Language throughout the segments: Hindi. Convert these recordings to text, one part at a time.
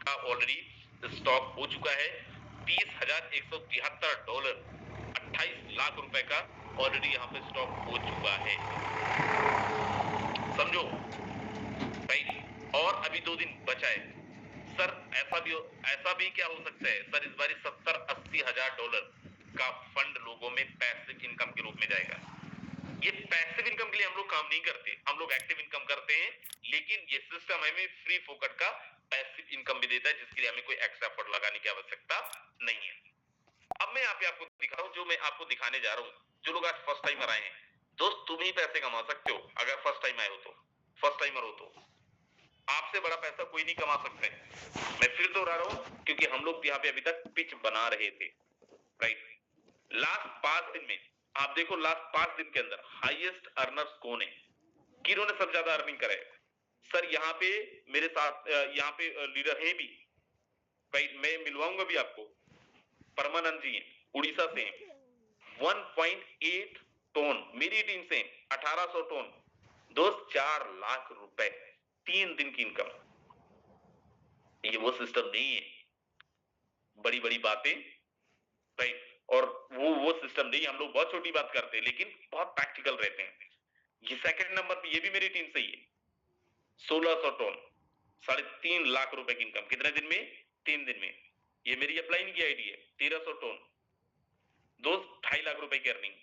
का ऑलरेडी स्टॉक हो चुका है। $30,173, 28 लाख रुपए का ऑलरेडी यहाँ पे स्टॉक हो चुका है, समझो राइट। और अभी 2 दिन बचा है सर। ऐसा भी क्या हो सकता है सर, इस बार $70-80 का फंड लोगों में पैसिव इनकम के रूप में जाएगा। ये पैसिव इनकम के लिए हम लोग काम नहीं करते, हम लोग एक्टिव इनकम करते हैं, लेकिन ये सिस्टम हमें फ्री फोकट का पैसिव इनकम भी देता है, जिसके लिए हमें कोई एक्स्ट्रा एफर्ट लगाने की आवश्यकता नहीं है। अब मैं यहाँ पे आपको दिखा रहा हूँ, जो मैं आपको दिखाने जा रहा हूँ, जो लोग आज फर्स्ट टाइमर आए हैं, दोस्त तुम ही पैसे कमा सकते हो अगर फर्स्ट टाइम आए हो तो, फर्स्ट टाइमर हो तो। आपसे बड़ा पैसा कोई नहीं कमा सकते। मैं फिर दोहरा रहा हूँ, क्योंकि हम लोग यहाँ पे अभी तक पिच बना रहे थे, राइट। लास्ट 5 दिन में आप देखो, लास्ट 5 दिन के अंदर हाईएस्ट अर्नर्स कौन है, किन्होंने सबसे ज्यादा अर्निंग करा है सर। यहाँ पे मेरे साथ यहाँ पे लीडर है भी, राइट, मैं मिलवाऊंगा भी आपको। परमानंद जी उड़ीसा से 1.8 टन, मेरी टीम से 1800 टन, दोस्त 4 लाख रुपए 3 दिन की इनकम। ये वो सिस्टम नहीं है, बड़ी बड़ी बातें, राइट, और वो सिस्टम नहीं। हम लोग बहुत छोटी बात करते हैं, लेकिन बहुत प्रैक्टिकल रहते हैं। ये सेकंड नंबर पे, ये भी मेरी टीम से ही है, 1600 टन, 3.5 लाख रुपए की इनकम कितने दिन में? 3 दिन में। ये मेरी अपलाइन की आईडी है, 1300 टन, दोस्त 2.5 लाख रुपए की अर्निंग।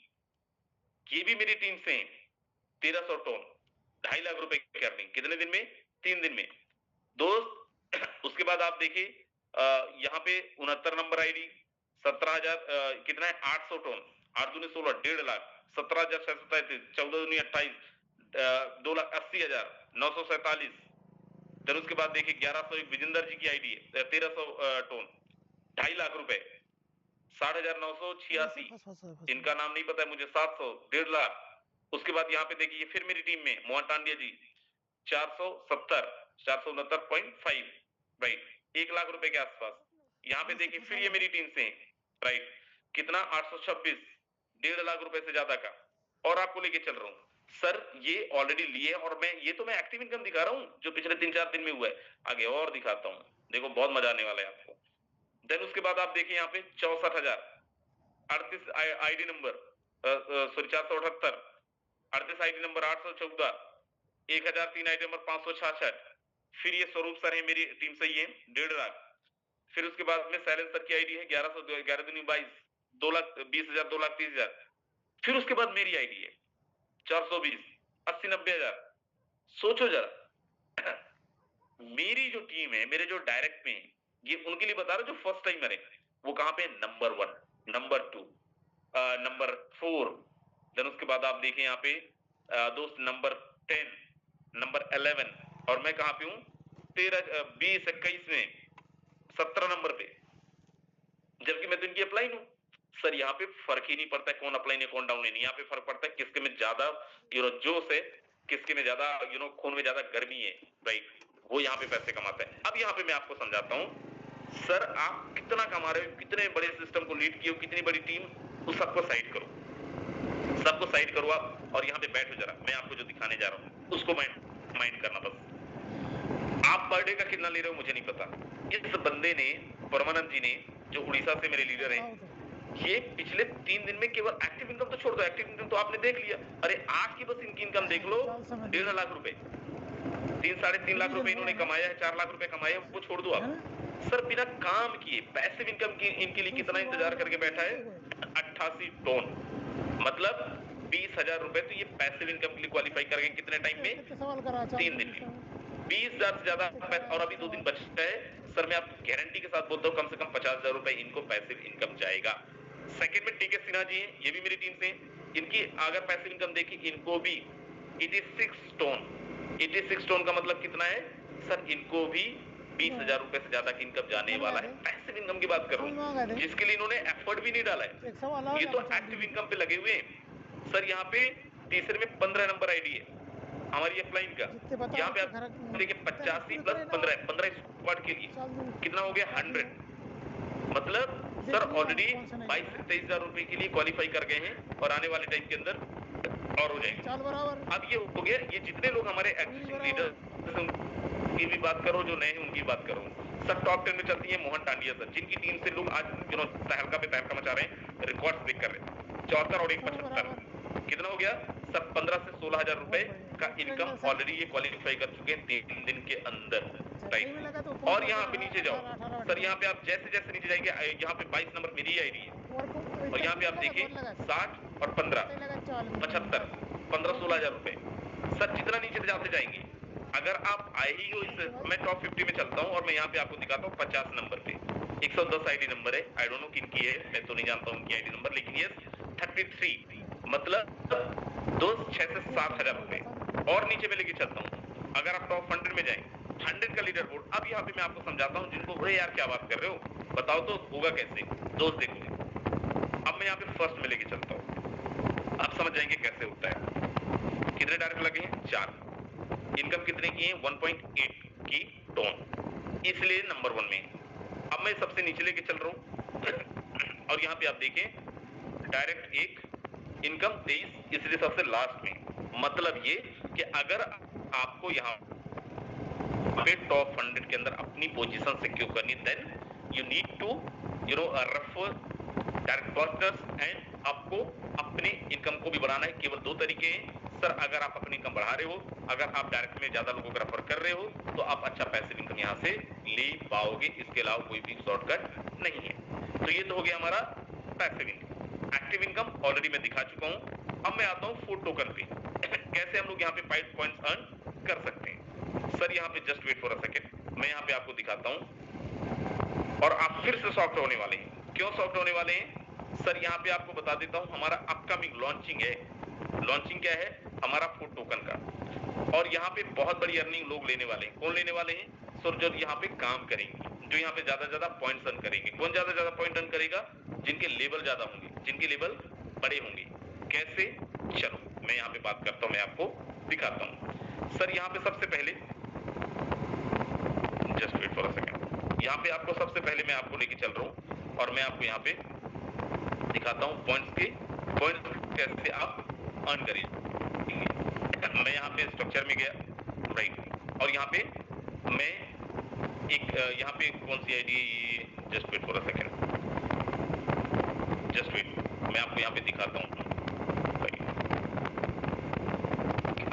ये भी मेरी टीम से है, 1300 टन, 2.5 लाख रुपए की अर्निंग कितने दिन में? 3 दिन में, दोस्त। उसके बाद आप देखिए यहाँ पे 69 नंबर आईडी, 17,000 कितना है? 800 टन, 8 दूनी 16, 1.5 लाख, 17,637, 14 दूनी 28, 2,80,947। फिर उसके बाद देखिए 1101 विजेंदर जी की आईडी है, 1300 टन, 2.5 लाख रुपए, 60,986। इनका नाम नहीं पता है मुझे, 700, 1.5 लाख। उसके बाद यहाँ पे देखिए फिर मेरी टीम में मोहन टांडिया जी 470, 469.5, राइट, 1 लाख रुपए के आसपास। यहाँ पे देखिए फिर ये मेरी टीम से, राइट, कितना? 826, 1.5 लाख रुपए से ज्यादा का। और आपको लेके चल रहा हूँ सर, ये ऑलरेडी लिए, और मैं एक्टिव इनकम दिखा रहा हूँ जो पिछले 3-4 दिन में हुआ है। आगे और दिखाता हूँ, देखो बहुत मजा आने वाला है आपको। देन उसके बाद आप देखिए यहाँ पे 64,000, 38 ID number, sorry 478, 38 ID number 814, 1003 ID number 566। फिर ये स्वरूप सर है, मेरी टीम से ही है, 1.5 लाख। फिर उसके बाद में सैलेंस सर की आईडी है 1100, 11 दूनी 22, 2,20,000, 2,30,000। फिर उसके बाद मेरी आईडी है 420, 80-90,000। सोचो जरा, मेरी जो टीम है, मेरे जो डायरेक्ट में, ये उनके लिए बता रहा हूं जो फर्स्ट टाइमर है, वो कहां पे? Number 1, number 2, number 4। देन उसके बाद आप देखें यहाँ पे दोस्त नंबर 10, नंबर 11, और मैं कहां पे हूं? 13, 20, 21 में 17 नंबर पे, जबकि मैं तो इनकी अपलाइन हूं सर। यहाँ पे फर्क ही नहीं पड़ता है कौन अपलाइन है कौन डाउन है, नहीं। यहाँ पे फर्क पड़ता है किसके में ज्यादा जोश है, किसके में ज्यादा खून में ज्यादा गर्मी है, राइट, वो यहाँ पे पैसे कमाता है। अब यहाँ पे मैं आपको समझाता हूँ सर, आप कितना कमा रहे हो, कितने बड़े सिस्टम को लीड किए हो, कितनी बड़ी टीम, उस सबको साइड करो, सबको साइड करो आप, और यहाँ पे बैठो जरा। मैं आपको जो दिखाने जा रहा हूँ उसको माइंड करना बस। आप पर डे का कितना ले रहे हो मुझे नहीं पता। इस बंदे ने, परमानंद जी ने, जो उड़ीसा से मेरे लीडर हैं, ये पिछले 3 दिन में केवल एक्टिव इनकम तो छोड़ दो, एक्टिव इनकम तो आपने देख लिया, अरे आज की बस इनकी इनकम देख लो, 1.5 लाख रुपए, 3-3.5 लाख रुपए इन्होंने कमाया है, 4 लाख रुपए कमाए, वो छोड़ दो आप सर। बिना काम किए पैसिव इनकम की इनके लिए कितना इंतजार करके बैठा है? 88 टन, मतलब 20,000 रुपए तो ये पैसिव इनकम के लिए क्वालिफाई कर गए कितने टाइम में? 3 दिन में, 20,000 से ज्यादा। और अभी 2 दिन बचता है सर, मैं आपको गारंटी के साथ बोलता हूँ कम से कम 50,000 रुपए इनको पैसिव इनकम जाएगा। सेकंड में टीके सिन्हा जी हैं, ये भी मेरी टीम से, इनकी अगर पैसिव इनकम देखी, इनको भी 86 टन, 86 टन का मतलब कितना है सर? इनको भी 20,000 रुपए से ज्यादा की इनकम जाने वाला है। पैसिव इनकम की बात कर रहा हूँ, जिसके लिए इन्होंने एफर्ट भी नहीं डाला है, ये तो एक्टिव इनकम पे लगे हुए हैं सर। यहाँ पे तीसरे में 15 नंबर आईडी है हमारी अपलाइन का। यहाँ पे आप देखिए 85 प्लस 15 स्क्वाड के लिए कितना हो गया? 100। मतलब सर ऑलरेडी 22 से 23,000 रुपए के लिए क्वालिफाई कर गए हैं, और आने वाले टाइम के अंदर और हो जाएंगे। अब ये हो गया, ये जितने लोग हमारे लीडर की भी बात करो, जो नए हैं उनकी बात करो। सर टॉप 10 में चलती है मोहन टांडिया सर, जिनकी टीम से लोग आज तहलका पे तहलका मचा रहे हैं, रिकॉर्ड ब्रेक कर रहे हैं। 74 और 175 कितना हो गया सर? 15 से 16 हजार रुपए का इनकम ऑलरेडी ये क्वालिफाई कर चुके हैं 3 दिन के अंदर, राइट। और यहाँ पे नीचे जाओ सर, यहाँ पे आप जैसे जैसे नीचे जाएंगे, यहाँ पे 22 नंबर मेरी आईडी है, और यहाँ पे आप देखिए 60 और 15 75 15-16 हजार रुपए। सर जितना नीचे जाते जाएंगे, अगर आप आए ही हो इस, मैं टॉप 50 में चलता हूँ और मैं यहाँ पे आपको दिखाता हूँ 50 नंबर पे 110 आईडी नंबर है। आई डोंट नो किनकी है, मैं तो नहीं जानता हूँ उनकी आईडी नंबर, लेकिन ये 33 मतलब दोस्त 6 से 7 हजार रुपए। और नीचे में लेके चलता हूँ, अगर आप टॉप 100 में जाए, 100 का लीडर बोर्ड। अब यहाँ पे मैं आपको समझाता हूँ, जिनको अरे यार क्या बात कर रहे हो, बताओ तो होगा कैसे। दोस्त देखो, अब मैं यहाँ पे फर्स्ट में लेके चलता हूँ, आप समझ जाएंगे कैसे होता है। कितने डायरेक्ट लगे हैं? 4। इनकम कितने की है? 1.8 की टोन, इसलिए नंबर 1 में। अब मैं सबसे नीचे लेके चल रहा हूँ और यहाँ पे आप देखें डायरेक्ट 1, इनकम 23, इसलिए सबसे लास्ट में। मतलब ये कि अगर आपको यहाँ पे टॉप 100 के अंदर अपनी पोजीशन सिक्योर करनी, then you need to refer direct partners and आपको अपने इनकम को भी बढ़ाना है। केवल 2 तरीके हैं सर, अगर आप अपनी इनकम बढ़ा रहे हो, अगर आप डायरेक्ट में ज्यादा लोगों को रेफर कर रहे हो, तो आप अच्छा पैसिव इनकम यहाँ से ले पाओगे, इसके अलावा कोई भी शॉर्टकट नहीं है। तो ये तो हो गया हमारा passive income. Active income already मैं दिखा चुका हूँ। अब मैं आता हूँ फोर्ट टोकन पे कैसे हम लोग यहाँ पे 5 पॉइंट्स अर्न कर सकते हैं। सर यहाँ पे just wait for a second, मैं यहाँ पे आपको दिखाता हूँ और आप फिर से सॉफ्ट होने वाले हैं। क्यों सॉफ्ट होने वाले हैं सर? यहाँ पे आपको बता देता हूँ, हमारा अपकमिंग लॉन्चिंग है। लॉन्चिंग क्या है? हमारा फूड टोकन का। और यहाँ पे बहुत बड़ी अर्निंग लोग लेने वाले हैं। कौन लेने वाले हैं सर? जो यहाँ पे काम करेंगे, जो यहाँ पे ज्यादा पॉइंट्स अर्न करेंगे। कौन ज्यादा पॉइंट अर्न करेगा? जिनके लेवल ज्यादा होंगे, जिनके लेवल बड़े होंगे। कैसे? चलो मैं यहाँ पे बात करता हूँ, मैं आपको दिखाता हूँ। सर यहाँ पे सबसे पहले just wait for a second, यहाँ पे आपको सबसे पहले मैं आपको लेके चल रहा हूँ और मैं आपको यहाँ पे दिखाता हूँ पॉइंट्स कैसे आप अर्न करेंगे। मैं यहाँ पे स्ट्रक्चर में गया, राइट, और यहाँ पे मैं एक यहाँ पे कौन सी ID, just wait for a second, just wait, मैं आपको यहाँ पे दिखाता हूँ।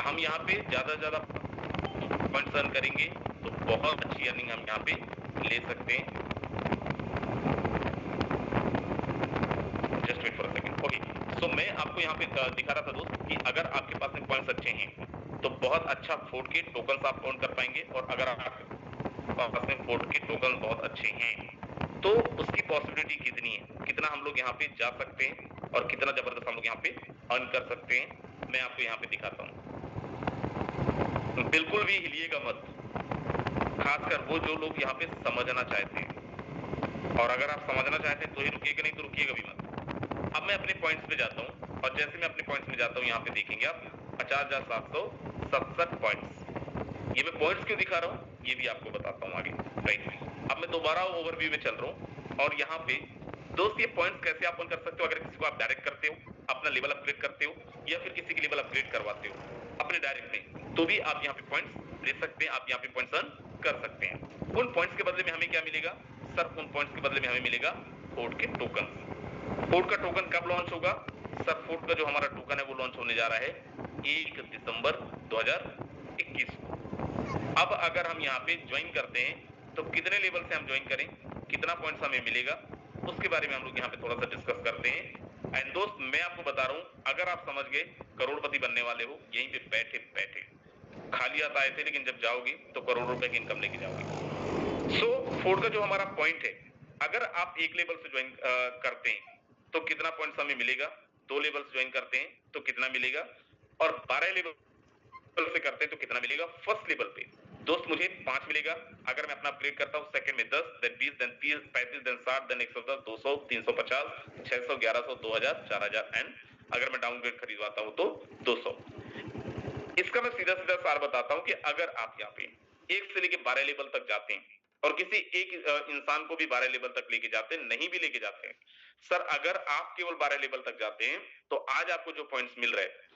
हम यहाँ पे ज्यादा पॉइंट्स अर्न करेंगे तो बहुत अच्छी अर्निंग हम यहाँ पे ले सकते हैं। Just wait for a second, okay. So मैं आपको यहाँ पे दिखा रहा था दोस्त कि अगर आपके पास में पॉइंट्स अच्छे हैं तो बहुत अच्छा फोर्ट के टोकन आप अर्न कर पाएंगे। और अगर आपके पास में फोर्ट के टोकन बहुत अच्छे हैं तो उसकी पॉसिबिलिटी कितनी है, कितना हम लोग यहाँ पे जा सकते हैं और कितना जबरदस्त हम लोग यहाँ पे अर्न कर सकते हैं, मैं आपको यहाँ पे दिखाता हूँ। बिल्कुल भी हिलिएगा मत, खासकर वो जो लोग यहाँ पे समझना चाहते हैं। और अगर आप समझना चाहते हैं तो ही रुकिएगा, नहीं तो रुकिएगा भी मत। अब मैं अपने पॉइंट्स पे जाता हूँ और जैसे मैं अपने पॉइंट्स में जाता हूँ, यहाँ पे देखेंगे आप 50,767 पॉइंट्स। ये मैं पॉइंट्स क्यों दिखा रहा हूँ ये भी आपको बताता हूँ आगे, राइट। अब मैं दोबारा ओवरव्यू में चल रहा हूँ और यहाँ पे दोस्त ये पॉइंट्स कैसे आप कर सकते हो। अगर किसी को आप डायरेक्ट करते हो, अपना लेवल अपग्रेड करते हो, या फिर किसी की लेवल अपग्रेड करवाते हो अपने डायरेक्ट में, तो भी आप यहाँ पे पॉइंट्स ले सकते हैं, आप यहाँ पे पॉइंट्स अर्न कर सकते हैं। उन पॉइंट्स के बदले में हमें क्या मिलेगा सर? उन पॉइंट्स के बदले में हमें मिलेगा फोर्ट के टोकन। फोर्ट का टोकन कब लॉन्च होगा सर? फोर्ट का जो हमारा टोकन है वो लॉन्च होने जा रहा है 1 दिसंबर 2021 को। अब अगर हम यहाँ पे ज्वाइन करते हैं तो कितने लेवल से हम ज्वाइन करें, कितना पॉइंट्स हमें मिलेगा, उसके बारे में हम लोग यहाँ पे थोड़ा सा डिस्कस करते हैं। एंड दोस्त मैं आपको बता रहा हूँ, अगर आप समझ गए करोड़पति बनने वाले हो, यहीं पे बैठे बैठे खाली हाथ आए थे, लेकिन जब जाओगे तो करोड़ रुपए की इनकम लेके जाओगे। सो फोर्ट का जो हमारा पॉइंट है, अगर आप एक लेवल से ज्वाइन करते हैं तो कितना पॉइंट्स हमें मिलेगा, 2 लेवल से ज्वाइन करते हैं तो कितना मिलेगा, और 12 लेवल से करते हैं तो कितना मिलेगा। फर्स्ट लेवल पे दोस्त मुझे 5 मिलेगा। अगर मैं अपना अपग्रेड करता हूँ सेकंड में 10, then 20, then 30, 35, then 60, then 110, 200, 350, 600, 1100, 2000, 4000 and अगर मैं डाउनग्रेड खरीदवाता हूँ तो 200। इसका मैं सीधा सार बताता हूँ कि अगर आप यहाँ पे 1 से लेके 12 लेवल तक जाते हैं और किसी एक इंसान को भी 12 लेवल तक लेके जाते हैं, नहीं भी लेके जाते हैं सर, अगर आप केवल 12 लेवल तक जाते हैं तो आज आपको जो पॉइंट्स मिल रहे हैं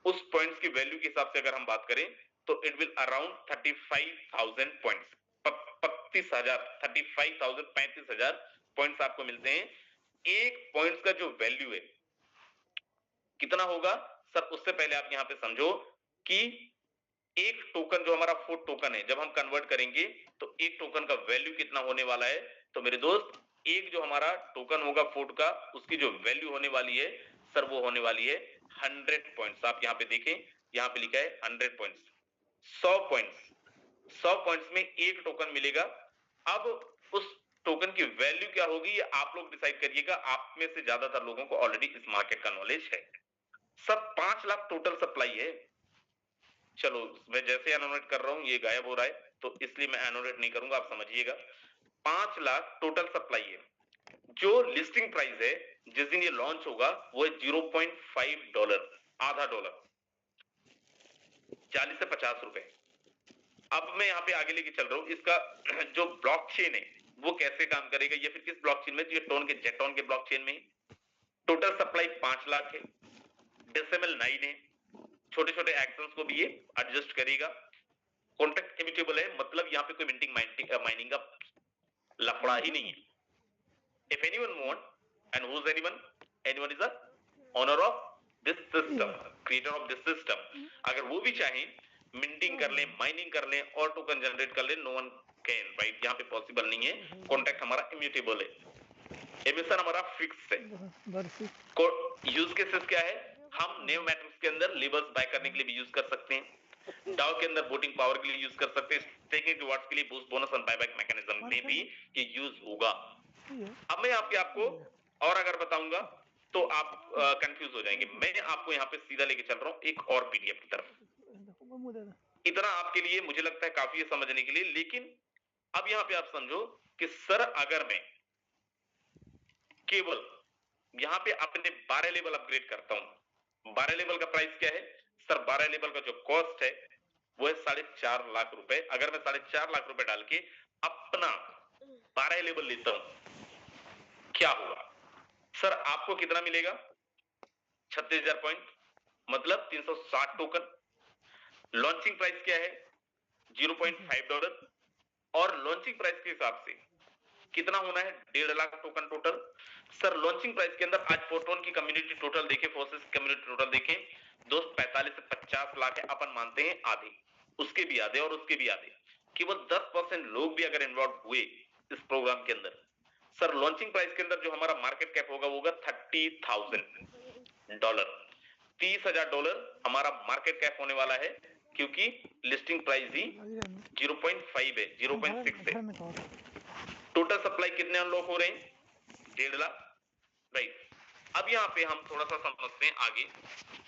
उस पॉइंट्स की वैल्यू के हिसाब से अगर हम बात करें तो it will around 35,000 points, 35,000 points आपको मिलते हैं। एक पॉइंट्स का जो वैल्यू है कितना होगा सर, उससे पहले आप यहां पे समझो कि एक टोकन जो हमारा फूड टोकन है, जब हम कन्वर्ट करेंगे तो एक टोकन का वैल्यू कितना होने वाला है, तो मेरे दोस्त एक जो हमारा टोकन होगा फूड का, उसकी जो वैल्यू होने वाली है सर वो होने वाली है 100 पॉइंट्स। आप यहाँ पे देखें, यहाँ पे लिखा है 100 पॉइंट्स, 100 पॉइंट्स, 100 पॉइंट्स में एक टोकन मिलेगा। अब उस टोकन की वैल्यू क्या होगी ये आप लोग डिसाइड करिएगा, आप में से ज्यादातर लोगों को ऑलरेडी इस मार्केट का नॉलेज है। सर 5 लाख टोटल सप्लाई है। चलो मैं जैसे एनोटेट कर रहा हूं ये गायब हो रहा है, तो इसलिए मैं एनोटेट नहीं करूंगा, आप समझिएगा। 5 लाख टोटल सप्लाई है। जो लिस्टिंग प्राइस है जिस दिन ये लॉन्च होगा वो है $0.5, आधा डॉलर, 40 से 50 रुपए। अब मैं यहाँ पे आगे लेके चल रहा हूँ, इसका जो ब्लॉकचेन है वो कैसे काम करेगा, ये फिर किस ब्लॉकचेन में, ये जेटॉन के ब्लॉकचेन में। टोटल सप्लाई 5 लाख है, डेसिमल 9 है, छोटे छोटे एक्शंस को भी ये एडजस्ट करेगा। कॉन्ट्रैक्ट इमिटेबल है, मतलब यहाँ पे कोई मिंटिंग माइनिंग का लफड़ा ही नहीं है। If anyone want, and who's anyone? Anyone is the owner of this system, creator of this system. अगर वो भी चाहें मिंटिंग कर लें, माइनिंग कर लें और टोकन जनरेट कर लें, no one can, राइट? यहाँ पे पॉसिबल नहीं है। कॉन्ट्रैक्ट हमारा इम्यूटेबल है, एमिशन हमारा फिक्स है। यूज केसेस क्या है, हम नेव मैट्रिक्स के अंदर लेबल्स बाय करने के लिए भी यूज कर सकते हैं, डाउ के अंदर वोटिंग पावर के लिए यूज कर सकते हैं, स्टेकिंग रिवार्ड्स के लिए, बूस्ट बोनस और बायबैक मैकेनिज्म में भी ये यूज होगा। अब मैं आपको और अगर बताऊंगा तो आप कंफ्यूज हो जाएंगे। मैं आपको यहाँ पे सीधा लेके चल रहा हूँ एक और पीडीएफ की तरफ। इतना आपके लिए मुझे लगता है काफी है समझने के लिए, लेकिन अब यहाँ पे आप समझो कि सर अगर मैं केवल यहाँ पे अपने 12 लेवल अपग्रेड करता हूँ, 12 लेवल का प्राइस क्या है सर, 12 लेवल का जो कॉस्ट है वो है 4.5 लाख रुपए। अगर मैं 4.5 लाख रुपए डाल के अपना 12 लेवल लेता हूं क्या होगा सर, आपको कितना मिलेगा, 36,000 पॉइंट, मतलब 360 टोकन। लॉन्चिंग प्राइस क्या है, $0.5, और लॉन्चिंग प्राइस के हिसाब से कितना होना है, 1.5 lakh token total. Sir launching price के अंदर आज फोटोन की कम्युनिटी टोटल देखें, फोर्सेस कम्युनिटी टोटल देखें दोस्त, 45 से 50 लाख है, अपन मानते हैं आधे, उसके भी आधे और उसके भी आधे, केवल 10% लोग भी अगर इन्वॉल्व हुए इस प्रोग्राम के अंदर, सर लॉन्चिंग प्राइस के अंदर जो हमारा मार्केट कैप होगा वो होगा $30,000, $30,000 हमारा मार्केट कैप होने वाला है, क्योंकि लिस्टिंग प्राइस ही 0.5 है, 0.6 है। टोटल सप्लाई कितने अनलॉक हो रहे हैं, 1.5 लाख, राइट। अब यहाँ पे हम थोड़ा सा समझते हैं आगे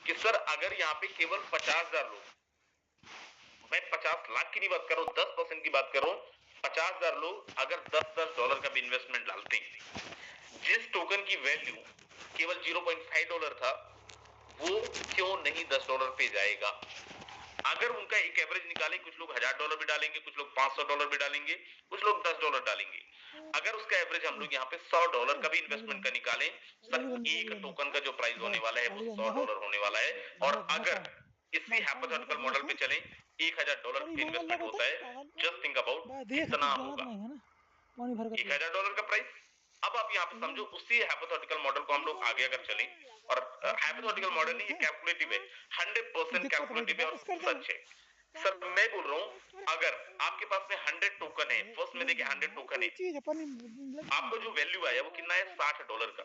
कि सर अगर यहाँ पे केवल 50,000 लोग, मैं 50 लाख की नहीं बात कर रहा हूँ, 10% की बात कर रहा हूँ, 50,000 लोग अगर $10 का भी इन्वेस्टमेंट डालते हैं, जिस टोकन की वैल्यू केवल $0.5 था वो क्यों नहीं $10 पे जाएगा। अगर उनका एक एवरेज निकाले, कुछ लोग $1,000 भी डालेंगे, कुछ लोग $500 भी डालेंगे, कुछ लोग $10 डालेंगे। अगर उसका एवरेज हम लोग यहाँ पे $100 का भी इन्वेस्टमेंट का निकालें, सर एक टोकन का जो प्राइस होने वाला है वो $100 होने वाला है। और अगर इसी हाइपोथेटिकल मॉडल पे चलें, $1,000 पे इन्वेस्टमेंट होता है, जस्ट थिंक अबाउट कितना होगा, $1,000 का प्राइस। अब आप यहाँ पे समझो उसी हाइपोथेटिकल मॉडल को हम लोग आगे अगर चलें, और हाइपोथेटिकल मॉडल नहीं, ये कैलकुलेटिव है, 100% कैलकुलेटिव है और सच है। सर मैं बोल रहा हूँ अगर आपके पास में 100 टोकन है, फर्स्ट में देखिए 100 टोकन है, आपको जो वैल्यू आया वो कितना है, $60 का।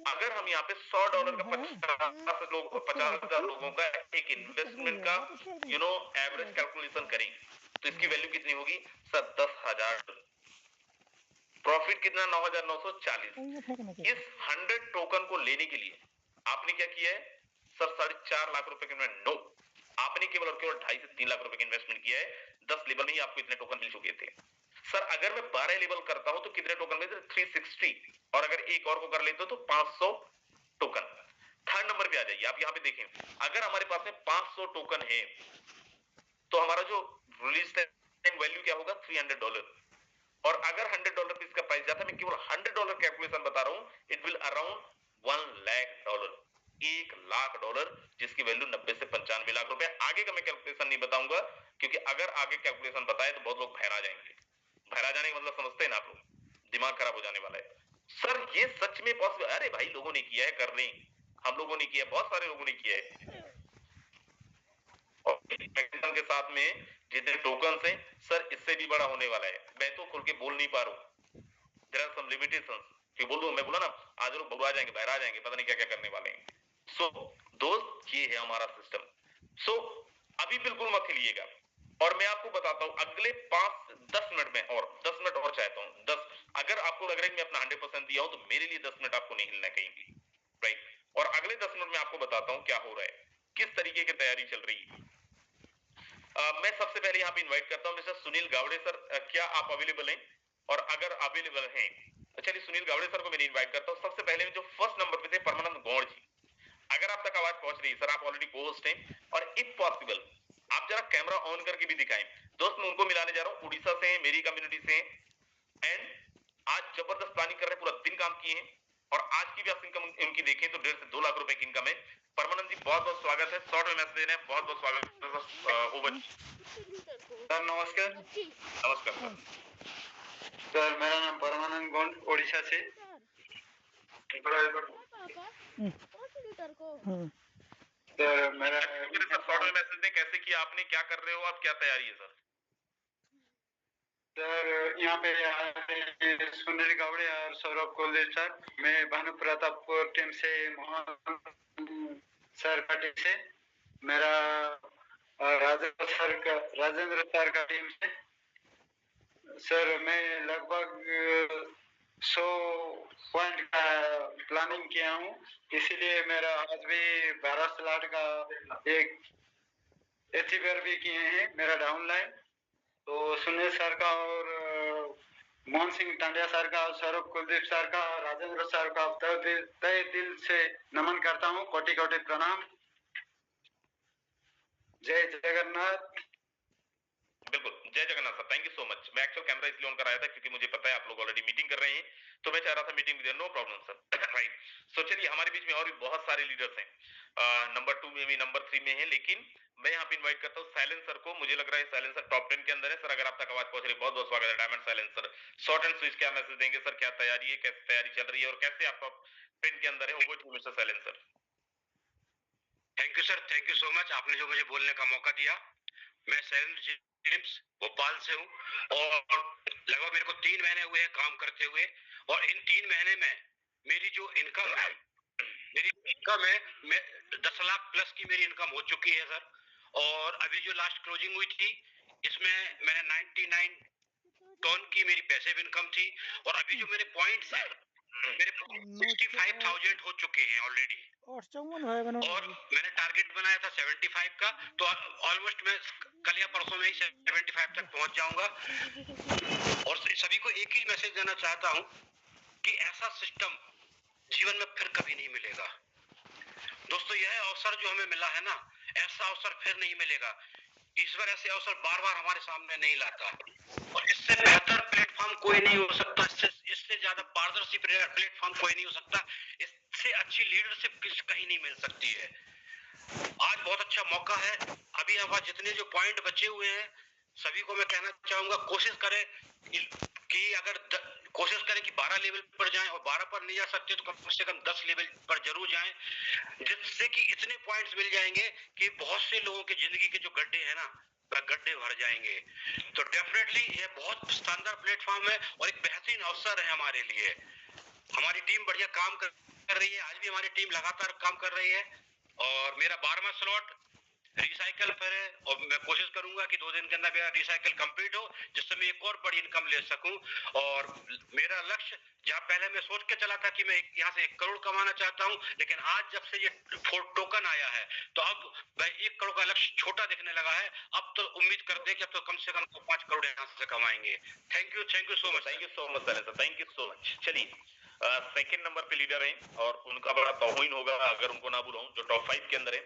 अगर हम यहाँ पे $100 का 50,000 लोगों का एक इन्वेस्टमेंट का एवरेज कैलकुलेशन करें तो इसकी वैल्यू कितनी होगी सर, 10,000। प्रॉफिट कितना, 9,940। इस 100 टोकन को लेने के लिए आपने क्या किया है सर, 4.5 लाख रुपए के नो, आपने केवल और केवल 2.5 से 3 लाख रुपए का इन्वेस्टमेंट किया है। 10 लेवल में ही आपको इतने टोकन मिल चुके थे। सर अगर मैं 12 लेवल करता हूं तो कितने टोकन में, 360, और अगर एक और को कर लेते हो तो 500 टोकन। थर्ड नंबर पे आ जाइए, आप यहाँ पे देखें, अगर हमारे पास में 500 टोकन है तो हमारा जो रिलीज टाइम वैल्यू क्या होगा, $300। और अगर $100 पे इसका प्राइस जाता है, मैं केवल $100 कैलकुलेशन बता रहा हूं, इट विल अराउंड $1 लाख। $1,00,000, जिसकी वैल्यू 90 से 95 लाख रुपए। आगे का मैं कैलकुलेशन नहीं बताऊंगा, क्योंकि अगर आगे कैलकुलेशन बताए तो बहुत लोग बहरा जाएंगे। बहरा जाने का मतलब समझते हैं ना आप लोग, दिमाग खराब हो जाने वाला है। सर ये सच में पॉसिबल? अरे भाई लोगों ने किया है, कर लें, हम लोगों ने किया, बहुत सारे लोगों ने किया है। और के साथ में जितने टोकन हैं सर, इससे भी बड़ा होने वाला है। मैं तो खुल के बोल नहीं पा रहा हूँ, देयर आर सम लिमिटेशंस कि बोल दूं, मैं बोला ना आज लोग बगुआ जाएंगे, बहरा जाएंगे, पता नहीं क्या क्या करने वाले हैं। सो दोस्त ये है हमारा सिस्टम। सो अभी बिल्कुल मत हिलिएगा, और मैं आपको बताता हूं अगले 5-10 मिनट में, और 10 मिनट और चाहता हूं, 10, अगर आपको लग रहा है कि मैं अपना 100% दिया हूं तो मेरे लिए 10 मिनट आपको नहीं हिलना कहीं भी, राइट। और अगले 10 मिनट में आपको बताता हूं क्या हो रहा है, किस तरीके की तैयारी चल रही है। मैं सबसे पहले यहाँ पे इनवाइट करता हूँ मिस्टर सुनील गावड़े सर, क्या आप अवेलेबल हैं? और अगर अवेलेबल हैं, चलिए सुनील गावड़े सर को मैं इनवाइट करता हूँ। सबसे पहले जो फर्स्ट नंबर पे थे परमानंद गौड़ जी, अगर आप तक आवाज पहुंच रही है सर, आप ऑलरेडी पोस्ट हैं, और इफ पॉसिबल आप जरा कैमरा ऑन करके भी दिखाएं। दोस्त मैं उनको मिलाने जा रहा हूँ, उड़ीसा से हैं, मेरी कम्युनिटी से हैं, एंड आज जबरदस्त प्लानिंग कर रहे हैं, पूरा दिन काम किए हैं, और आज की भी आप इनकम इनकी देखें तो 1.5 से 2 लाख रुपए की इनकम है। परमानंद जी बहुत बहुत स्वागत है, शॉर्ट में मैसेज देना है, बहुत बहुत स्वागत है। ओवर सर नमस्कार। नमस्कार सर। सर मेरा नाम परमानंद गौंड, ओडिशा से। सर मेरा शॉर्ट में मैसेज दें, कैसे किया आपने, क्या कर रहे हो आप, क्या तैयारी है सर? सर यहाँ पे सुनील गावड़े और सौरभ कुलदीप सर, मैं भानु प्रतापपुर टीम से, मोहन सर का टीम से, मेरा राजेंद्र सर का टीम से। सर मैं लगभग 100 पॉइंट का प्लानिंग किया हूँ, इसीलिए मेरा आज भी 12 स्लॉट का एक एचीवर भी किए हैं मेरा डाउनलाइन। तो सुनील सर का और मोहन सिंह टांडिया सर का और सौरभ कुलदीप सर का और राजेंद्र सर का तहे दिल से नमन करता हूँ, कोटि कोटि प्रणाम। जय जगन्नाथ। बिल्कुल, जय Jagannath sir, thank you so much. मैं एक्चुअल कैमरा इसलिए ऑन कराया था क्योंकि मुझे पता है आप लोग ऑलरेडी मीटिंग कर रहे हैं, तो मैं चाह रहा था मीटिंग में, नो प्रॉब्लम सर, राइट। सो चलिए, हमारे बीच में और भी बहुत सारे लीडर्स हैं, नंबर 2 में भी, नंबर 3 में है, लेकिन मैं यहाँ पे इनवाइट करता हूँ साइलेंसर को। मुझे लग रहा है साइलेंसर टॉप 10 के अंदर है। सर अगर आप तक आवाज पहुंच रही है, बहुत बहुत स्वागत है diamond silencer. Short and switch क्या मैसेज देंगे सर, क्या तैयारी है, कैसे तैयारी चल रही है, और कैसे आप टॉप 10 के अंदर है? Over to mister silencer. Thank you sir, thank you so much, आपने जो मुझे बोलने का मौका दिया। मैं सैलेंसर जेम्स भोपाल से हूँ, और लगभग मेरे को 3 महीने हुए हैं काम करते हुए, और इन 3 महीने में मेरी जो इनकम है, मैं 10 लाख प्लस की मेरी इनकम हो चुकी है सर। और अभी जो लास्ट क्लोजिंग हुई थी, इसमें मैंने 99 टन की मेरी पैसिव इनकम थी, और अभी जो मेरे पॉइंट्स हैं, मेरे 65,000 हो चुके हैं ऑलरेडी, और मैंने टारगेट बनाया था 75 का, तो ऑलमोस्ट मैं कल या परसों में ही 75 तक पहुंच जाऊंगा। और सभी को एक ही मैसेज देना चाहता हूं कि ऐसा सिस्टम जीवन में फिर कभी नहीं मिलेगा दोस्तों। यह अवसर जो हमें मिला है ना, ऐसा अवसर फिर नहीं मिलेगा। ईश्वर ऐसे अवसर बार बार हमारे सामने नहीं लाता, और इससे बेहतर प्लेटफॉर्म कोई नहीं हो सकता, इससे ज्यादा पारदर्शी प्लेटफॉर्म कोई नहीं हो सकता, इससे अच्छी लीडरशिप कहीं नहीं मिल सकती है। आज बहुत अच्छा मौका है। अभी हमारे जितने जो पॉइंट बचे हुए हैं, सभी को मैं कहना चाहूंगा, कोशिश करें कि अगर कोशिश करें कि 12 लेवल पर जाएं, और 12 पर नहीं जा सकते तो कम से कम 10 लेवल पर जरूर जाएं, जिससे कि इतने पॉइंट्स मिल जाएंगे कि बहुत से लोगों के जिंदगी के जो गड्ढे हैं ना, गड्ढे भर जाएंगे। तो डेफिनेटली ये बहुत शानदार प्लेटफॉर्म है, और एक बेहतरीन अवसर है हमारे लिए। हमारी टीम बढ़िया काम कर रही है, आज भी हमारी टीम लगातार काम कर रही है, और मेरा 12वां स्लॉट रिसाइकल पर है, और मैं कोशिश करूंगा कि 2 दिन के अंदर मेरा रिसाइकल कंप्लीट हो, जिससे मैं एक और बड़ी इनकम ले सकूं। और मेरा लक्ष्य, जहां पहले मैं सोच के चला था कि मैं यहाँ से 1 करोड़ कमाना चाहता हूं, लेकिन आज जब से ये टोकन आया है, तो अब भाई 1 करोड़ का लक्ष्य छोटा दिखने लगा है। अब तो उम्मीद करते हैं कि अब तो कम से कम 5 करोड़ यहाँ से कमाएंगे। Thank you so much. Thank you so much sir, thank you so much. चलिए, सेकंड नंबर पे लीडर हैं, और उनका बड़ा तौहीन होगा अगर उनको ना बुलाऊं, जो टॉप 5 के अंदर है,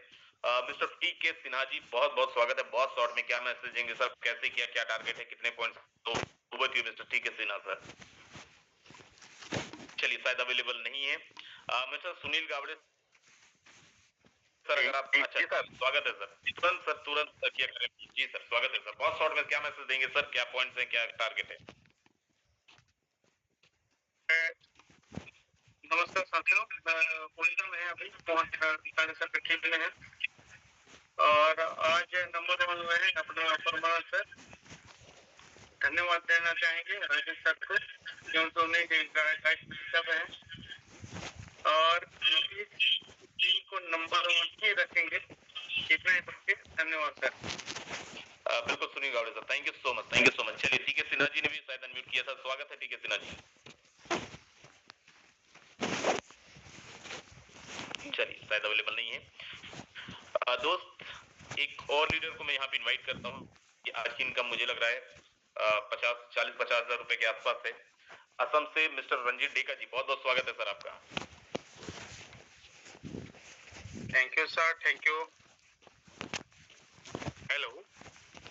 मिस्टर टी के सिन्हा जी, बहुत बहुत स्वागत है। बहुत शॉर्ट में क्या मैसेज देंगे सर, कैसे किया, क्या टारगेट है, कितने पॉइंट्स? तो ओवर टू मिस्टर टी के सिन्हा सर। चलिए, शायद अवेलेबल नहीं है। मिस्टर सुनील गावड़े सर अगर आप अच्छा सर स्वागत है सर तुरंत किया करें जी सर स्वागत है सर बहुत शॉर्ट में क्या मैसेज देंगे सर क्या पॉइंट्स हैं क्या टारगेट है नमस्कार साथियों उड़ीसा में अभी सर टीम में है और आज नंबर 1 में है अपना परमार सर धन्यवाद देना चाहेंगे राजेश सर को क्योंकि उन्हें गाइड है और इस टीम को नंबर 1 ही रखेंगे इतना ही करके धन्यवाद सर बिल्कुल Sunil Gawade sir thank you so much चलिए ठीक है सिन्हा जी ने भी शायद अनम्यूट किया था स्वागत है ठीक है सिन्हा जी चलिए शायद अवेलेबल नहीं है दोस्त एक और लीडर को मैं यहाँ पे इनवाइट करता हूँ कि आज की इनकम मुझे लग रहा है 50 हजार रुपए के आसपास है असम से मिस्टर रंजीत डेका जी बहुत बहुत स्वागत है सर आपका thank you sir thank you hello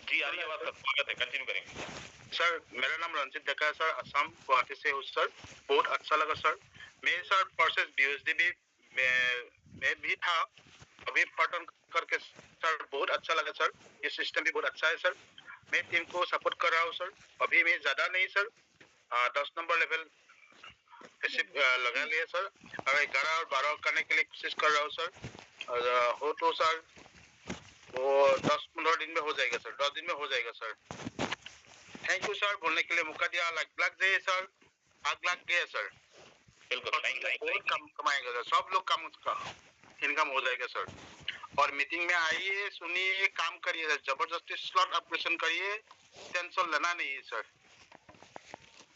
जी आ रही है बात सर स्वागत है कंटिन्यू करेंगे सर मेरा नाम रंजीत डेका है सर असम गुवाहाटी से हूँ सर बहुत अच्छा लगा सर मेरे सर प्रोसेस बीएसडी भी मैं भी था अभी पटन करके सर बहुत अच्छा लगा सर ये सिस्टम भी बहुत अच्छा है सर मैं टीम को सपोर्ट कर रहा हूँ सर अभी मैं ज़्यादा नहीं सर 10 नंबर लेवल लगा लिया सर और 11 और 12 करने के लिए कोशिश कर रहा हूँ सर हो तो सर वो 10-15 दिन में हो जाएगा सर 10 दिन में हो जाएगा सर थैंक यू सर बोलने के लिए मौका दिया लग जाइए सर आग लग गया सर बिल्कुल बहुत कम कमाएगा सर सब लोग कम उसका इनकम हो जाएगा सर और मीटिंग में आइए सुनिए काम करिए सर जबरदस्ती स्लॉट ऑपरेशन करिए टेंशन लेना नहीं है सर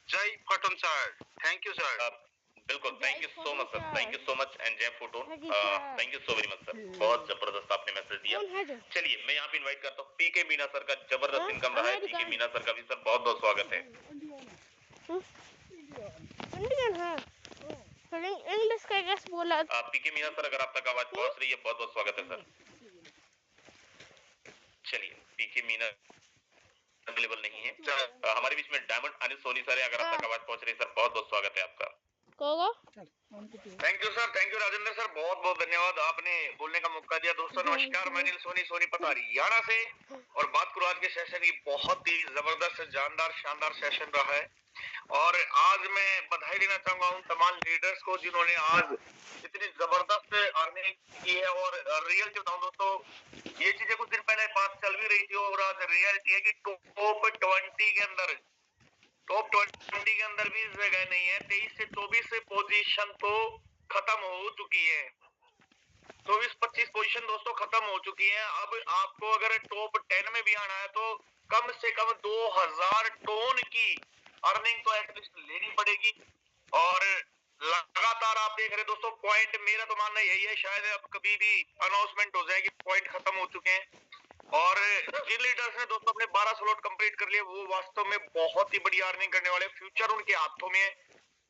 जय फटन सर थैंक यू सर बिल्कुल thank you so much sir thank you so much and जय फोटोन thank you so very much sir बहुत जबरदस्त आपने मैसेज दिया चलिए मैं यहाँ पे इनवाइट करता हूँ पीके मीना सर का जबरदस्त इनकम रहा है पीके मीना सर का भी सर बहुत बहुत स्वागत है इंग्लिश का कैसे बोला पीके मीना सर अगर आप तक आवाज पहुंच रही है बहुत बहुत स्वागत है सर चलिए पीके मीना अवेलेबल नहीं है हमारे बीच में डायमंड अनिल सोनी सर है अगर आप तक आवाज पहुंच रही है सर बहुत बहुत स्वागत है आपका थैंक यू राजेंद्र सर बहुत बहुत धन्यवाद आपने बोलने का मौका दिया दोस्तों नमस्कार मैं अनिल सोनी सोनीपत हरियाणा से और बात करूं आज के सेशन की बहुत ही जबरदस्त जानदार शानदार सेशन रहा है और आज मैं बधाई देना चाहूंगा उन तमाम लीडर्स को जिन्होंने आज इतनी जबरदस्त अर्निंग की है और रियल बताऊं दोस्तों ये चीजें कुछ दिन पहले बात चल भी रही थी और आज रियलिटी है कि टॉप 20 के अंदर टॉप 20 के अंदर भी जगह नहीं है 23 से 24 पोजीशन तो खत्म हो चुकी है 24-25 पोजीशन दोस्तों खत्म हो चुकी है अब आपको अगर टॉप 10 में भी आना है तो कम से कम 2000 टन की अर्निंग तो एटलीस्ट लेनी पड़ेगी और लगातार आप देख रहे दोस्तों पॉइंट मेरा तो मानना यही है शायद अब कभी भी अनाउंसमेंट हो जाएगी पॉइंट खत्म हो चुके हैं और जिन लीडर्स ने दोस्तों अपने 12 स्लॉट कंप्लीट कर लिए वो वास्तव में बहुत ही बड़ी अर्निंग करने वाले फ्यूचर उनके हाथों में है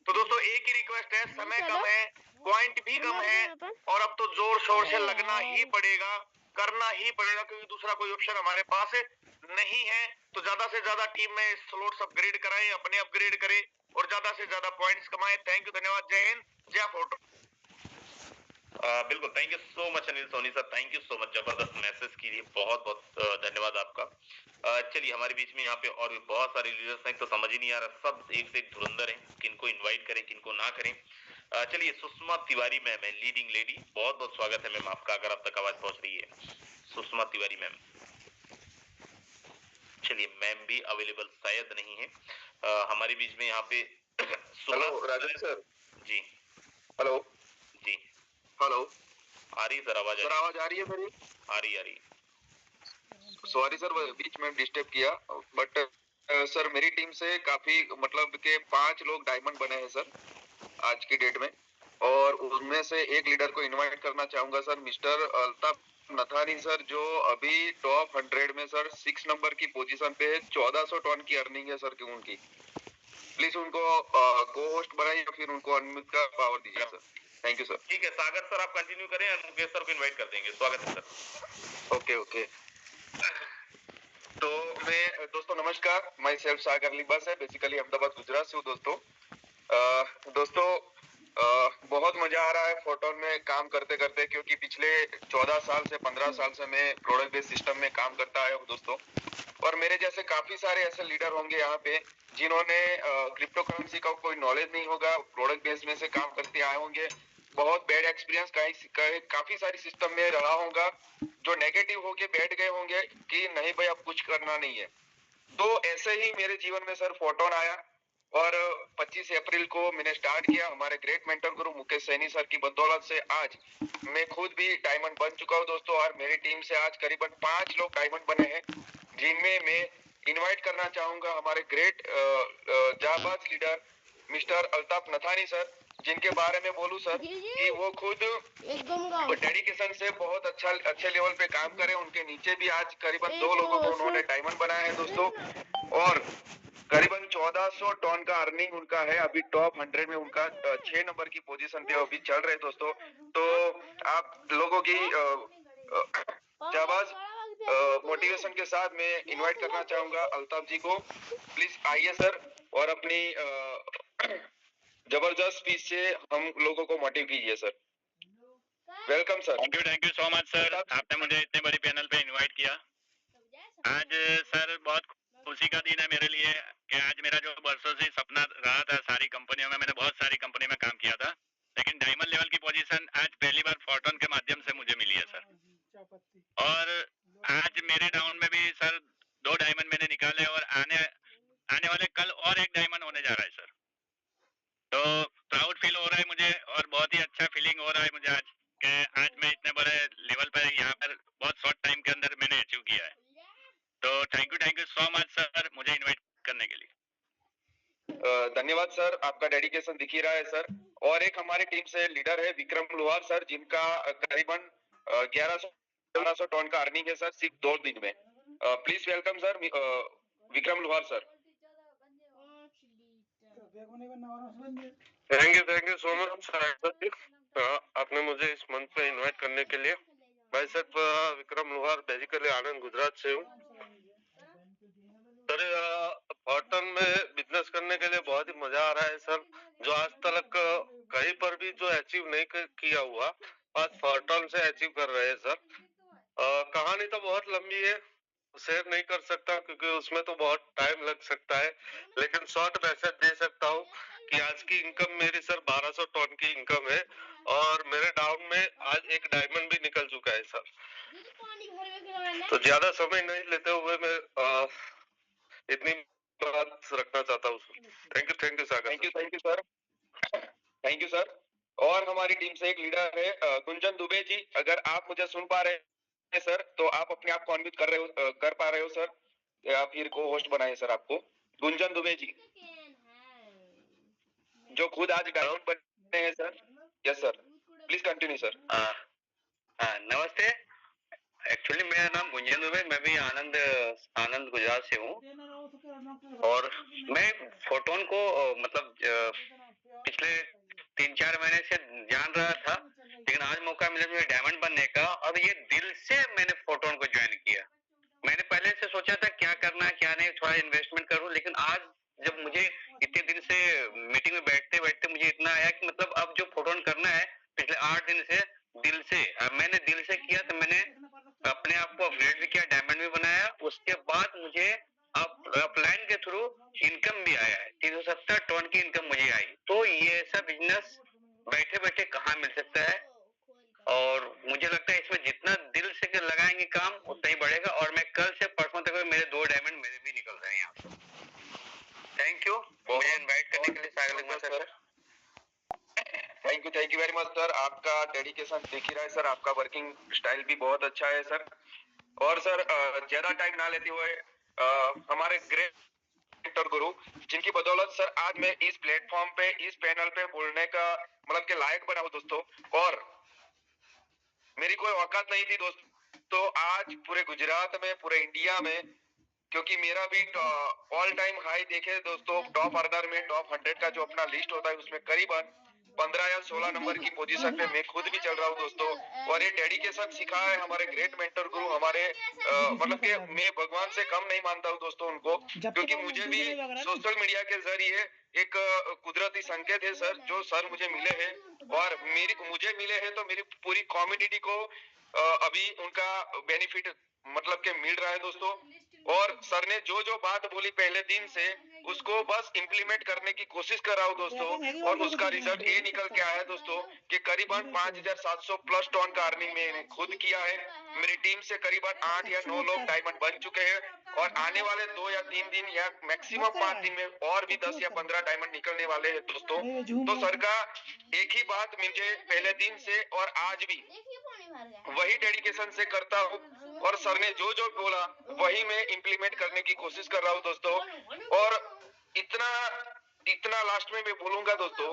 तो दोस्तों एक ही रिक्वेस्ट है समय कम है पॉइंट भी कम है और अब तो जोर शोर से लगना ही पड़ेगा करना ही पड़ेगा क्योंकि दूसरा कोई ऑप्शन हमारे पास नहीं है तो ज्यादा से ज्यादा टीम में स्लॉट्स अपग्रेड कराएं अपने अपग्रेड करें और ज्यादा से ज्यादा पॉइंट्स कमाएं थैंक यू धन्यवाद जय हिंद जय फोटो बिल्कुल thank you so much Anil Soni sir thank you so much जबरदस्त मैसेज के लिए बहुत बहुत धन्यवाद आपका चलिए हमारे बीच में यहाँ पे और भी बहुत सारे लीडर्स हैं तो समझ ही नहीं आ रहा सब एक से एक धुरंधर हैं किनको इनवाइट करें किनको ना करें चलिए सुषमा तिवारी मैम है लीडिंग लेडी बहुत बहुत स्वागत है मैम आपका अगर आप तक आवाज पहुंच रही है सुषमा तिवारी मैम चलिए मैम भी अवेलेबल शायद नहीं है हमारे बीच में यहाँ पे हेलो राजेश सर जी हेलो जी हेलो आ रही सर आवाज आ रही है मेरी आ रही सॉरी सर बीच में डिस्टर्ब किया बट सर मेरी टीम से काफी मतलब के 5 लोग डायमंड बने हैं सर आज की डेट में और उनमें से एक लीडर को इनवाइट करना चाहूंगा sir mister Altaf Nathani sir जो अभी टॉप 100 में सर 6 नंबर की पोजीशन पे है 1400 टन की अर्निंग है सर की उनकी प्लीज उनको को होस्ट बनाइए या फिर उनको अनम्यूट का पावर दीजिए सर थैंक यू सर ठीक है सागर सर आप कंटिन्यू करें मुकेश सर को इनवाइट कर देंगे स्वागत है सर ओके तो मैं दोस्तों नमस्कार मैं सेल्फ सागर लिबास है बेसिकली अहमदाबाद गुजरात से हूँ दोस्तों बहुत मजा आ रहा है फोटोन में काम करते करते, क्योंकि पिछले 14 साल से 15 साल से मैं प्रोडक्ट बेस्ड सिस्टम में काम करता आया हूँ दोस्तों। और मेरे जैसे काफी सारे ऐसे लीडर होंगे यहाँ पे जिन्होंने क्रिप्टो करेंसी का कोई नॉलेज नहीं होगा, प्रोडक्ट बेस्ड में से काम करते आए होंगे, बहुत बैड एक्सपीरियंस काफी सारी सिस्टम में रहा होगा, जो नेगेटिव होके बैठ गए होंगे कि नहीं भाई अब कुछ करना नहीं है। तो ऐसे ही मेरे जीवन में सर फोटोन आया और 25 अप्रैल को मैंने स्टार्ट किया। हमारे ग्रेट मेंटर गुरु मुकेश सैनी सर की बदौलत से आज मैं खुद भी डायमंड बन चुका हूँ दोस्तों, और मेरी टीम से आज करीबन 5 लोग डायमंड बने हैं, जिनमें मैं इनवाइट करना चाहूंगा हमारे great जाबाज leader mister Altaf Nathani sir, जिनके बारे में बोलूं सर कि वो खुद डेडिकेशन से बहुत अच्छे लेवल पे काम करें। उनके नीचे भी आज करीबन 2 लोगों को उन्होंने डायमंड बनाया है दोस्तों, और करीबन 1400 टन का अर्निंग उनका है। अभी टॉप 100 में उनका 6 नंबर की पोजीशन पे अभी चल रहे दोस्तों। तो आप लोगों की जाबाज मोटिवेशन के साथ मैं इनवाइट करना चाहूंगा अल्ताफ जी को। प्लीज आइए सर और अपनी जबरदस्त स्पीच से हम लोगों को मोटिव कीजिए sir. Welcome sir. Thank you so much sir, आपने मुझे इतने बड़ी पैनल पे इनवाइट किया। आज सर बहुत खुशी का दिन है मेरे लिए कि आज मेरा जो वर्षों से सपना रहा था, सारी कंपनियों में मैंने बहुत सारी कंपनी में काम किया था, लेकिन डायमंड लेवल की पोजीशन आज पहली बार फोर्टून के माध्यम से मुझे मिली है सर। और आज मेरे डाउन में भी सर 2 डायमंड मैंने निकाले और आने वाले कल और 1 डायमंड होने जा रहा है सर। तो प्राउड फील हो रहा है मुझे और बहुत ही अच्छा फीलिंग हो रहा है मुझे आज कि आज मैं इतने बड़े लेवल पर यहाँ पर बहुत शॉर्ट टाइम के अंदर मैंने अचीव किया है। तो thank you so much sir मुझे इनवाइट करने के लिए। धन्यवाद सर, आपका डेडिकेशन दिख ही रहा है सर। और एक हमारी टीम से लीडर है विक्रम लोहार सर, जिनका करीबन 1100 टन का अर्निंग है सर सिर्फ 2 दिन में। प्लीज वेलकम सर विक्रम लोहार sir. Thank you so much sir, आपने मुझे इस मंच पे इनवाइट करने के लिए। भाई साहब विक्रम लोहार, बेसिकली आनंद गुजरात से हूँ सर। फोर्टून में बिजनेस करने के लिए बहुत ही मजा आ रहा है सर, जो आज तक कहीं पर भी जो अचीव नहीं किया हुआ आज फोर्टून से अचीव कर रहे हैं सर। कहानी तो बहुत लंबी है, शेयर नहीं कर सकता क्योंकि उसमें तो बहुत टाइम लग सकता है, लेकिन शॉर्ट मैसेज दे सकता हूँ कि आज की इनकम मेरी सर 1200 टन की इनकम है और मेरे डाउन में आज 1 डायमंड भी निकल चुका है सर। तो ज्यादा समय नहीं लेते हुए मैं इतनी बात रखना चाहता हूँ sir. Thank you Sagar. Thank you sir. और हमारी टीम से एक लीडर है गुंजन दुबे जी, अगर आप मुझे सुन पा रहे हैं सर तो आप अपने आप को अनम्यूट कर पा रहे हो सर, या फिर को होस्ट बनाए सर आपको। गुंजन दुबे जी जो खुद आज डायमंड बने हैं sir. Yes sir, please continue sir. नमस्ते, एक्चुअली मेरा नाम गुंजन दुबे, मैं भी आनंद गुजरात से हूँ और मैं फोर्टून को मतलब पिछले 3-4 महीने से जान रहा था, लेकिन आज मौका मिला मुझे डायमंड बनने का और ये दिल से मैंने फोर्टून को ज्वाइन किया। मैंने पहले से सोचा था क्या करना है क्या नहीं, थोड़ा इन्वेस्टमेंट करूं, लेकिन आज जब मुझे इतने दिन से मीटिंग में बैठते बैठते मुझे इतना आया कि मतलब अब जो फोर्टून करना है पिछले 8 दिन से दिल से मैंने दिल से किया, तो मैंने अपने आप को अपग्रेड भी किया, डायमंड भी बनाया। उसके बाद मुझे अपलाइन के थ्रू इनकम भी आया है, 370 टन की इनकम मुझे आई। तो ये ऐसा बिजनेस बैठे बैठे कहाँ मिल सकता है, और मुझे लगता है इसमें जितना दिल से लगाएंगे काम उतना ही बढ़ेगा। और मैं कल से परसों तक मेरे 2 डायमंड मेरे भी निकल रहे हैं यहाँ से। थैंक यू मुझे इनवाइट करने के लिए Sagar sir. Thank you very much sir, आपका डेडिकेशन दिख ही रहा है सर, आपका वर्किंग स्टाइल भी बहुत अच्छा है सर। और सर ज्यादा टाइम ना लेते हुए हमारे ग्रेट गुरु, जिनकी बदौलत सर आज मैं इस प्लेटफॉर्म पे इस पैनल पे बोलने का मतलब के लायक बना हूं दोस्तों, और मेरी कोई औकात नहीं थी दोस्तों आज पूरे गुजरात में पूरे इंडिया में, क्योंकि मेरा भी ऑल टाइम हाई देखे दोस्तों टॉप अर्नर में टॉप 100 का जो अपना लिस्ट होता है उसमें करीबन 15 या 16 नंबर की पोजीशन पे मैं खुद भी चल रहा हूँ दोस्तों। और ये डेडिकेशन सिखा है हमारे ग्रेट मेंटर गुरु, हमारे मतलब कि मैं भगवान से कम नहीं मानता हूँ दोस्तों उनको, क्योंकि मुझे भी सोशल मीडिया के जरिए एक कुदरती संकेत है सर, जो सर मुझे मिले हैं और मुझे मिले हैं, तो मेरी पूरी कम्युनिटी को अभी उनका बेनिफिट मतलब के मिल रहा है दोस्तों। और सर ने जो जो बात बोली पहले दिन से, उसको बस इम्प्लीमेंट करने की कोशिश कर रहा हूँ दोस्तों, और उसका रिजल्ट ये निकल के आया है दोस्तों कि करीबन 5700 प्लस टन का अर्निंग मैंने खुद किया है। मेरी टीम से करीबन 8 या 9 लोग डायमंड बन चुके हैं, और आने वाले 2 या 3 दिन या मैक्सिमम 5 दिन में और भी 10 या 15 डायमंड निकलने वाले हैं दोस्तों। तो सर का एक ही बात मुझे पहले दिन से और आज भी वही डेडिकेशन से करता हूँ, और सर ने जो जो बोला वही मैं इम्प्लीमेंट करने की कोशिश कर रहा हूँ दोस्तों। और इतना लास्ट में मैं बोलूंगा दोस्तों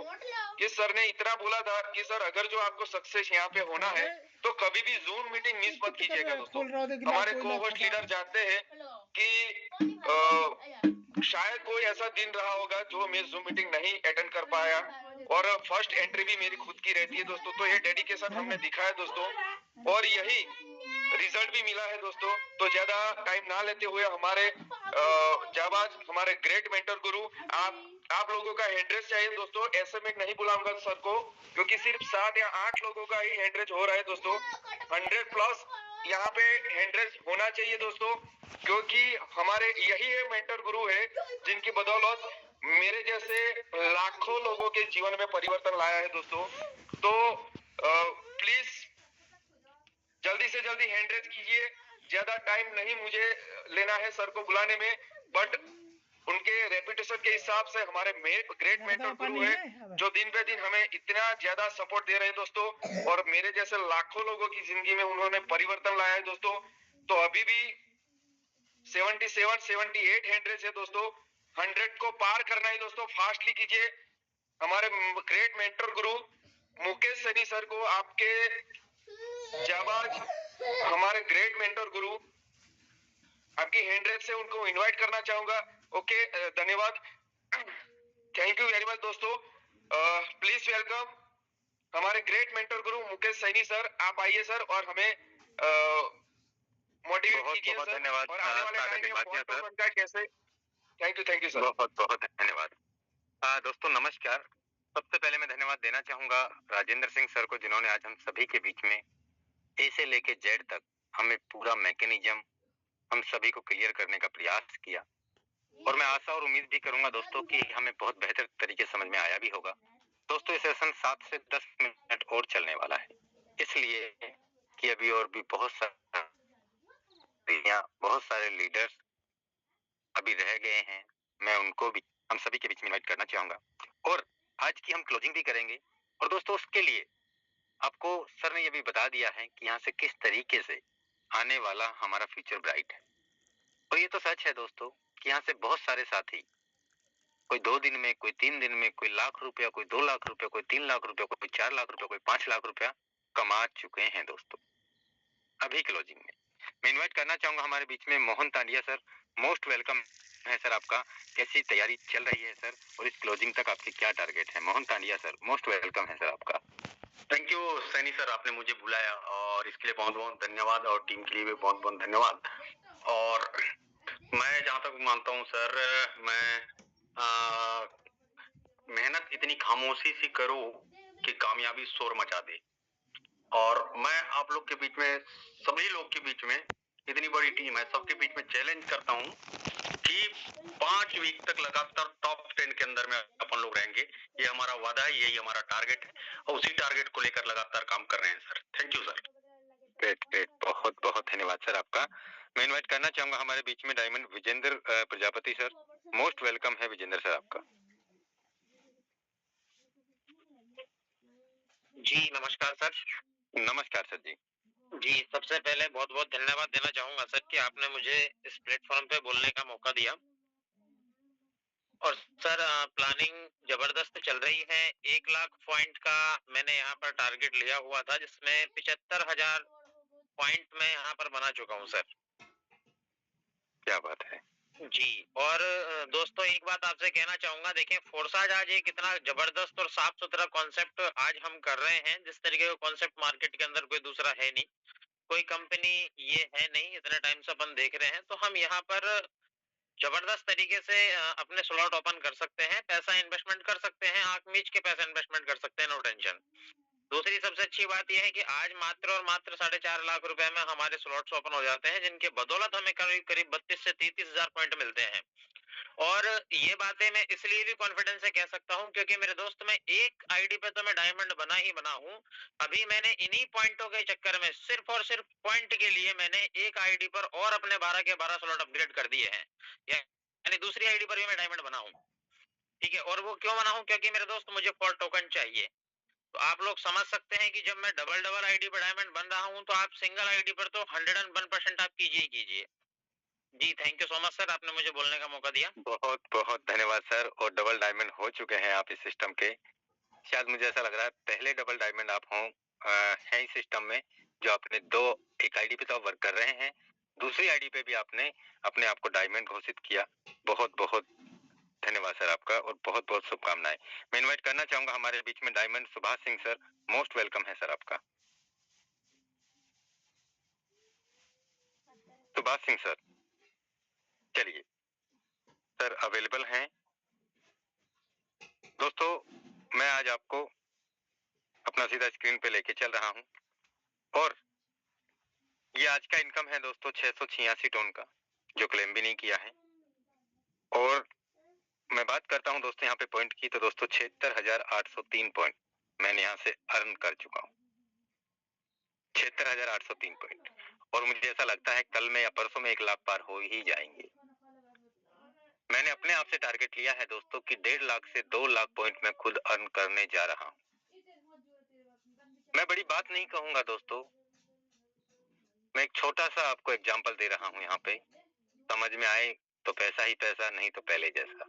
कि सर ने इतना बोला था कि सर अगर जो आपको सक्सेस यहाँ पे होना है तो कभी भी जूम मीटिंग मिस मत कीजिएगा दोस्तों। हमारे को होस्ट लीडर जानते हैं कि शायद कोई ऐसा दिन रहा होगा जो मैं जूम मीटिंग नहीं अटेंड कर पाया, और फर्स्ट एंट्री भी मेरी खुद की रहती है दोस्तों। तो ये डेडिकेशन हमने दिखाया दोस्तों, और यही रिजल्ट भी मिला है दोस्तों। तो ज्यादा टाइम ना लेते हुए हमारे जाबाज, हमारे ग्रेट मेंटर गुरु, आप लोगों का हैंडरेज चाहिए दोस्तों। ऐसे में नहीं बुलाऊंगा सर को, क्योंकि सिर्फ 7 या 8 लोगों का ही हैंडरेज हो रहा है दोस्तों। 100 प्लस यहाँ पे हैंडरेज होना चाहिए दोस्तों, क्योंकि हमारे यही है मेंटर गुरु है जिनकी बदौलत मेरे जैसे लाखों लोगों के जीवन में परिवर्तन लाया है दोस्तों। तो प्लीज जल्दी से जल्दी हैंडरेज कीजिए। ज्यादा टाइम नहीं मुझे लेना है सर को बुलाने में, बट उनके रेपुटेशन के हिसाब से हमारे ग्रेट मेंटर गुरु है जो दिन पे दिन हमें इतना ज्यादा सपोर्ट दे रहे हैं दोस्तों, और मेरे जैसे लाखों लोगों की जिंदगी में उन्होंने परिवर्तन लाया है दोस्तों। तो अभी भी 77-78 हैंडरेज है दोस्तों, 100 को पार करना है दोस्तों। फास्टली कीजिए। हमारे ग्रेट मेंटर गुरु मुकेश सैनी सर को, आपके जाबाज हमारे ग्रेट मेंटर गुरु, आपकी हैंडरेज से उनको इनवाइट करना चाहूंगा। ओके, धन्यवाद, थैंक यू वेरी मच दोस्तों। प्लीज वेलकम हमारे ग्रेट मेंटर गुरु मुकेश सैनी सर। आप आइए सर और हमें मोटिवेट कीजिए सर। धन्यवाद और आने वाले टाइम में टोकन का कैसे। Thank you sir. बहुत बहुत धन्यवाद। दोस्तों नमस्कार। सबसे पहले मैं धन्यवाद देना चाहूंगा राजेंद्र सिंह सर को, जिन्होंने आज हम सभी के बीच में ए से लेके जेड तक हमें पूरा मैकेनिज्म हम सभी को क्लियर करने का प्रयास किया। और मैं आशा और उम्मीद भी करूंगा दोस्तों कि हमें बहुत बेहतर तरीके समझ में आया भी होगा। दोस्तों ये सेशन 7 से 10 मिनट और चलने वाला है, इसलिए कि अभी और भी बहुत सारे लीडर्स अभी रह गए हैं। मैं उनको भी हम सभी के बीच में इनवाइट करना चाहूंगा, और आज की हम क्लोजिंग भी करेंगे। और दोस्तों उसके लिए आपको सर ने ये भी बता दिया है कि यहाँ से किस तरीके से आने वाला हमारा फ्यूचर ब्राइट है। और ये तो सच है दोस्तों कि यहाँ से बहुत सारे साथी, कोई 2 दिन में, कोई 3 दिन में, कोई लाख रुपया, कोई 2 लाख रुपया, कोई 3 लाख रुपया, कोई 4 लाख रुपया, कोई 5 लाख रुपया कमा चुके हैं दोस्तों अभी क्लोजिंग में। मैं इन्वाइट करना चाहूंगा हमारे बीच में मोहन तांडिया सर। मोस्ट वेलकम है सर आपका। कैसी तैयारी चल रही है सर, और इस क्लोजिंग तक आपके क्या टारगेट है? मोहन तांडिया सर, मोस्ट वेलकम है सर आपका। थैंक यू सैनी सर, आपने मुझे बुलाया और इसके लिए बहुत बहुत धन्यवाद, और टीम के लिए भी बहुत बहुत धन्यवाद। और मैं जहाँ तक मानता हूँ सर, मैं मेहनत इतनी खामोशी से करो कि कामयाबी शोर मचा दे। और मैं आप लोग के बीच में, सभी लोग के बीच में, इतनी बड़ी टीम है, सबके बीच में चैलेंज करता हूँ कि 5 वीक तक लगातार टॉप 10 के अंदर में अपन लोग रहेंगे। ये हमारा वादा है, यही हमारा टारगेट है, और उसी टारगेट को लेकर लगातार काम कर रहे हैं sir. Thank you sir. Great great, बहुत बहुत धन्यवाद सर आपका। मैं इनवाइट करना चाहूंगा हमारे बीच में diamond Vijendra Prajapati sir. Most welcome है विजेंद्र सर आपका। जी नमस्कार सर। नमस्कार सर जी। जी सबसे पहले बहुत बहुत धन्यवाद देना चाहूंगा सर कि आपने मुझे इस प्लेटफॉर्म पे बोलने का मौका दिया। और सर प्लानिंग जबरदस्त चल रही है। 1 लाख पॉइंट का मैंने यहाँ पर टारगेट लिया हुआ था, जिसमें 75,000 पॉइंट में यहाँ पर बना चुका हूँ सर। क्या बात है। जी। और दोस्तों एक बात आपसे कहना चाहूंगा, देखें फोर्साज आज एक इतना जबरदस्त और साफ सुथरा कॉन्सेप्ट आज हम कर रहे हैं, जिस तरीके का कॉन्सेप्ट मार्केट के अंदर कोई दूसरा है नहीं, कोई कंपनी ये है नहीं, इतने टाइम से अपन देख रहे हैं। तो हम यहाँ पर जबरदस्त तरीके से अपने स्लॉट ओपन कर सकते हैं, पैसा इन्वेस्टमेंट कर सकते हैं, आंख मीच के पैसा इन्वेस्टमेंट कर सकते हैं, नो टेंशन। दूसरी सबसे अच्छी बात यह है कि आज मात्र और मात्र 4.5 लाख रुपए में हमारे स्लॉट्स ओपन हो जाते हैं, जिनके बदौलत हमें करीब करीब 32 से 33 हजार पॉइंट मिलते हैं। और ये बातें मैं इसलिए भी कॉन्फिडेंस से कह सकता हूं क्योंकि मेरे दोस्त, मैं एक आईडी पे तो मैं डायमंड बना ही बना हूं। अभी मैंने इन्हीं पॉइंटों के चक्कर में सिर्फ और सिर्फ पॉइंट के लिए मैंने एक आईडी पर और अपने 12 के 12 स्लॉट अपग्रेड कर दिए हैं, यानी दूसरी आईडी पर भी मैं डायमंड बना हूं। ठीक है, और वो क्यों बना हूं? क्योंकि मेरे दोस्त मुझे फॉर टोकन चाहिए। तो आप लोग समझ सकते हैं कि जब मैं डबल डबल आईडी पर डायमंड बन रहा हूं, तो आप सिंगल आईडी पर तो 101% आप कीजिए ही कीजिए। जी thank you so much sir, आपने मुझे बोलने का मौका दिया। बहुत बहुत धन्यवाद सर। और डबल डायमंड हो चुके हैं आप इस सिस्टम के, शायद मुझे ऐसा लग रहा है पहले डबल डायमंड आप हों हैं इस सिस्टम में, जो आपने एक आईडी पे तो वर्क कर रहे हैं, दूसरी आईडी पे भी आपने अपने आप को डायमंड घोषित किया। बहुत बहुत धन्यवाद सर आपका, और बहुत बहुत शुभकामनाएं। मैं इनवाइट करना चाहूंगा हमारे बीच में diamond Subhash Singh sir, most welcome है सर आपका। सुभाष सिंह सर, चलिए सर अवेलेबल हैं। दोस्तों मैं आज आपको अपना सीधा स्क्रीन पे लेके चल रहा हूं, और ये आज का इनकम है दोस्तों 686 टोन का, जो क्लेम भी नहीं किया है। और मैं बात करता हूं दोस्तों यहाँ पे पॉइंट की, तो दोस्तों 76,803 पॉइंट मैंने यहाँ से अर्न कर चुका हूँ, 76,803 पॉइंट। और मुझे ऐसा लगता है कल में या परसों में 1 लाख पार हो ही जाएंगे। मैंने अपने आप से टारगेट लिया है दोस्तों कि 1.5 लाख से 2 लाख पॉइंट मैं खुद अर्न करने जा रहा हूँ। मैं बड़ी बात नहीं कहूंगा दोस्तों, मैं एक छोटा सा आपको एग्जाम्पल दे रहा हूँ यहाँ पे, समझ में आए तो पैसा ही पैसा, नहीं तो पहले जैसा।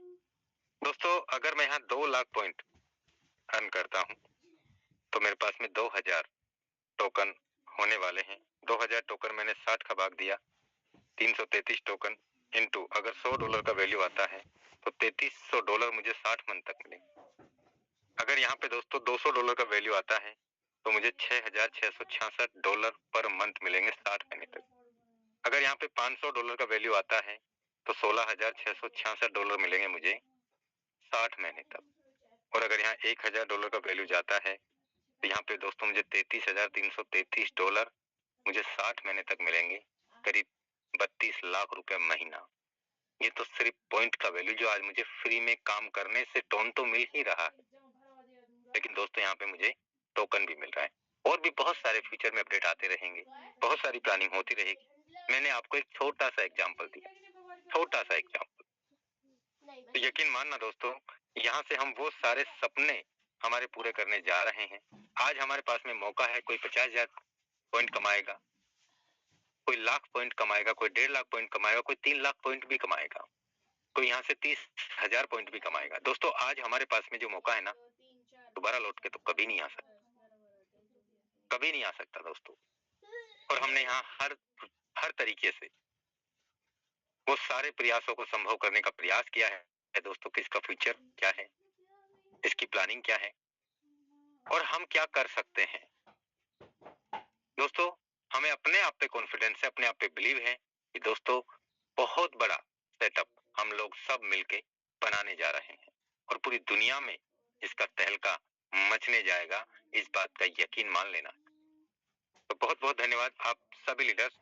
दोस्तों अगर मैं यहाँ 2 लाख पॉइंट अर्न करता हूँ, तो मेरे पास में 2000 टोकन होने वाले हैं। 2000 टोकन मैंने 60 का भाग दिया, 333 टोकन इनटू, अगर $100 का वैल्यू आता है तो $3300 मुझे 60 मंथ तक मिले। अगर यहाँ पे दोस्तों $200 का वैल्यू आता है तो मुझे $6,666 पर मंथ मिलेंगे 60 महीने तक। अगर यहाँ पे $500 का वैल्यू आता है तो $16,666 मिलेंगे मुझे 60 महीने तक। और अगर यहाँ $1,000 का वैल्यू जाता है तो यहाँ पे दोस्तों मुझे $33,333 मुझे 60 महीने तक मिलेंगे, करीब 32 लाख रुपए महीना। ये तो सिर्फ पॉइंट का वैल्यू, जो आज मुझे फ्री में काम करने से टोन तो मिल ही रहा है, लेकिन दोस्तों यहाँ पे मुझे टोकन भी मिल रहा है। और भी बहुत सारे फ्यूचर में अपडेट आते रहेंगे, बहुत सारी प्लानिंग होती रहेगी। मैंने आपको एक छोटा सा एग्जाम्पल दिया, छोटा सा एग्जाम्पल। तो यकीन मानना दोस्तों, यहाँ से हम वो सारे सपने हमारे पूरे करने जा रहे हैं। आज हमारे पास में मौका है, कोई 50,000 पॉइंट कमाएगा, कोई लाख पॉइंट कमाएगा, कोई 1.5 लाख पॉइंट कमाएगा, कोई 3 लाख पॉइंट भी कमाएगा, कोई यहाँ से 30,000 पॉइंट भी कमाएगा। दोस्तों आज हमारे पास में जो मौका है ना, दोबारा लौट के तो कभी नहीं आ सकता, कभी नहीं आ सकता दोस्तों। और हमने यहाँ हर तरीके से वो सारे प्रयासों को संभव करने का प्रयास किया है दोस्तों कि इसका फ्यूचर क्या है, इसकी प्लानिंग क्या है, और हम क्या कर सकते हैं। दोस्तों हमें अपने आप पे कॉन्फिडेंस है, अपने आप पे बिलीव है कि दोस्तों बहुत बड़ा सेटअप हम लोग सब मिलके बनाने जा रहे हैं, और पूरी दुनिया में इसका तहलका मचने जाएगा, इस बात का यकीन मान लेना। तो बहुत बहुत धन्यवाद आप सभी लीडर्स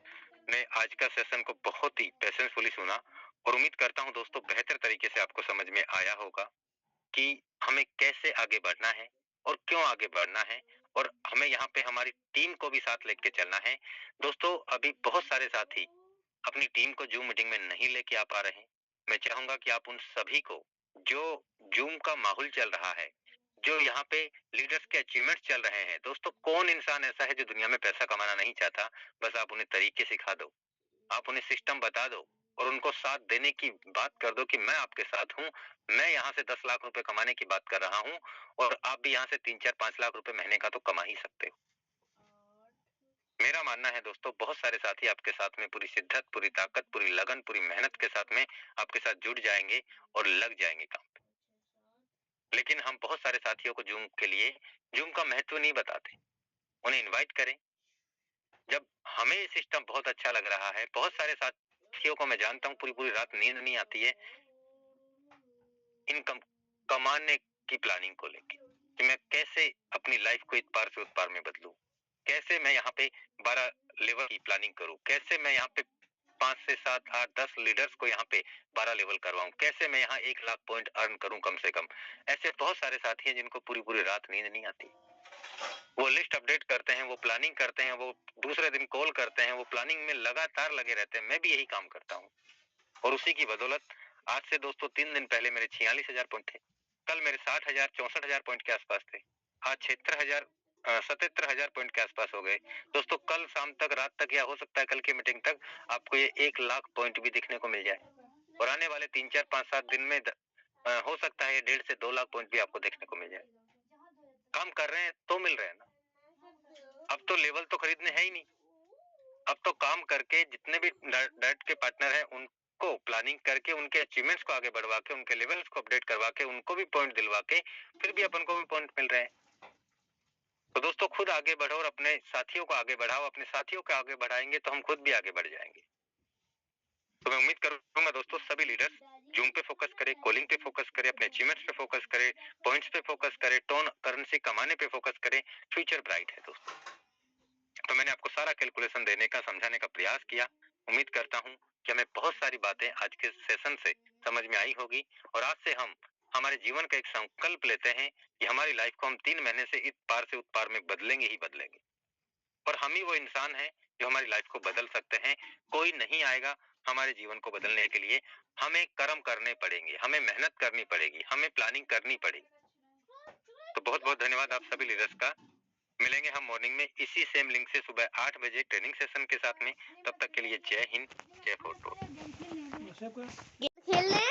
ने आज का सेशन को बहुत ही पेशेंसफुली सुना, और उम्मीद करता हूं दोस्तों बेहतर तरीके से आपको समझ में आया होगा कि हमें कैसे आगे बढ़ना है और क्यों आगे बढ़ना है, और हमें यहाँ पे हमारी टीम को भी साथ लेके चलना है। दोस्तों अभी बहुत सारे साथी अपनी टीम को जूम मीटिंग में नहीं लेके आ पा रहे हैं। मैं चाहूंगा कि आप उन सभी को, जो जूम का माहौल चल रहा है, जो यहाँ पे लीडर्स के अचीवमेंट चल रहे हैं, दोस्तों कौन इंसान ऐसा है जो दुनिया में पैसा कमाना नहीं चाहता। बस आप उन्हें तरीके सिखा दो, आप उन्हें सिस्टम बता दो, और उनको साथ देने की बात कर दो कि मैं आपके साथ हूँ, मैं यहाँ से 10 लाख रुपए कमाने की बात कर रहा हूँ, और आप भी यहाँ से 3, 4, 5 लाख रुपए महीने का तो कमा ही सकते हो। मेरा मानना है दोस्तों, बहुत सारे साथी आपके साथ में पूरी शिद्दत, पूरी ताकत, पूरी लगन, पूरी मेहनत के साथ में आपके साथ जुड़ जाएंगे और लग जाएंगे काम पे। लेकिन हम बहुत सारे साथियों को जूम के लिए जूम का महत्व नहीं बताते। उन्हें इनवाइट करें। जब हमें ये सिस्टम बहुत अच्छा लग रहा है, बहुत सारे साथियों को मैं जानता हूँ पूरी पूरी रात नींद नहीं आती है इनकम कमाने की प्लानिंग को लेके, कि मैं कैसे अपनी लाइफ को इस पार से उस पार में बदलूं, कैसे मैं यहाँ पे 12 लेवल की प्लानिंग करूं, कैसे मैं यहाँ पे 5 से 7 8 10 लीडर्स को यहाँ पे 12 लेवल करवाऊं, कैसे मैं यहाँ 1 लाख पॉइंट अर्न करूं कम से कम। ऐसे बहुत सारे साथी हैं जिनको पूरी पूरी रात नींद नहीं आती। वो लिस्ट अपडेट करते हैं, वो प्लानिंग करते हैं, वो दूसरे दिन कॉल करते हैं, वो प्लानिंग में लगातार लगे रहते हैं। मैं भी यही काम करता हूँ और उसी की बदौलत आज से दोस्तों 3 दिन पहले मेरे 46,000 पॉइंट थे, कल मेरे 60,000 64,000 पॉइंट के आसपास थे, आज 77,000 पॉइंट के आसपास हो गए। दोस्तों कल शाम तक, रात तक, या हो सकता है कल की मीटिंग तक आपको ये 1 लाख पॉइंट भी दिखने को मिल जाए और आने वाले 3 4 5 7 दिन में हो सकता है 1.5 से 2 लाख पॉइंट भी आपको देखने को मिल जाए। काम कर रहे हैं तो मिल रहे हैं ना। अब तो लेवल तो खरीदने है ही नहीं, अब तो काम करके जितने भी डायरेक्ट के पार्टनर हैं उनको प्लानिंग करके उनके अचीवमेंट्स को आगे बढ़वा के उनके लेवल्स को अपडेट करवा के उनको भी पॉइंट दिलवा के फिर भी अपन को भी पॉइंट मिल रहे हैं। तो दोस्तों खुद आगे बढ़ो और अपने साथियों को आगे बढ़ाओ। अपने साथियों को आगे बढ़ाएंगे तो हम खुद भी आगे बढ़ जाएंगे। तो मैं उम्मीद करूंगा दोस्तों सभी लीडर्स जूम पे फोकस करें, कॉलिंग पे फोकस करें, अपने अचीवमेंट्स पे फोकस करें, पॉइंट्स पे फोकस करें, टोन करेंसी कमाने पे फोकस करें। फ्यूचर ब्राइट है दोस्तों। तो मैंने आपको सारा कैलकुलेशन देने का, समझाने का प्रयास किया। उम्मीद करता हूं कि हमें बहुत सारी बातें आज के सेशन से समझ में आई होगी और आज से हम हमारे जीवन का एक संकल्प लेते हैं कि हमारी लाइफ को हम 3 महीने से इस पार से उस पार में बदलेंगे ही बदलेंगे। और हम ही वो इंसान हैं जो हमारी लाइफ को बदल सकते हैं। कोई नहीं आएगा हमारे जीवन को बदलने के लिए। हमें कर्म करने पड़ेंगे, हमें मेहनत करनी पड़ेगी, हमें प्लानिंग करनी पड़ेगी। तो बहुत बहुत धन्यवाद आप सभी लीडर्स का। मिलेंगे हम मॉर्निंग में इसी सेम लिंक से सुबह 8 बजे ट्रेनिंग सेशन के साथ में। तब तक के लिए जय हिंद, जय फोटो। खेलने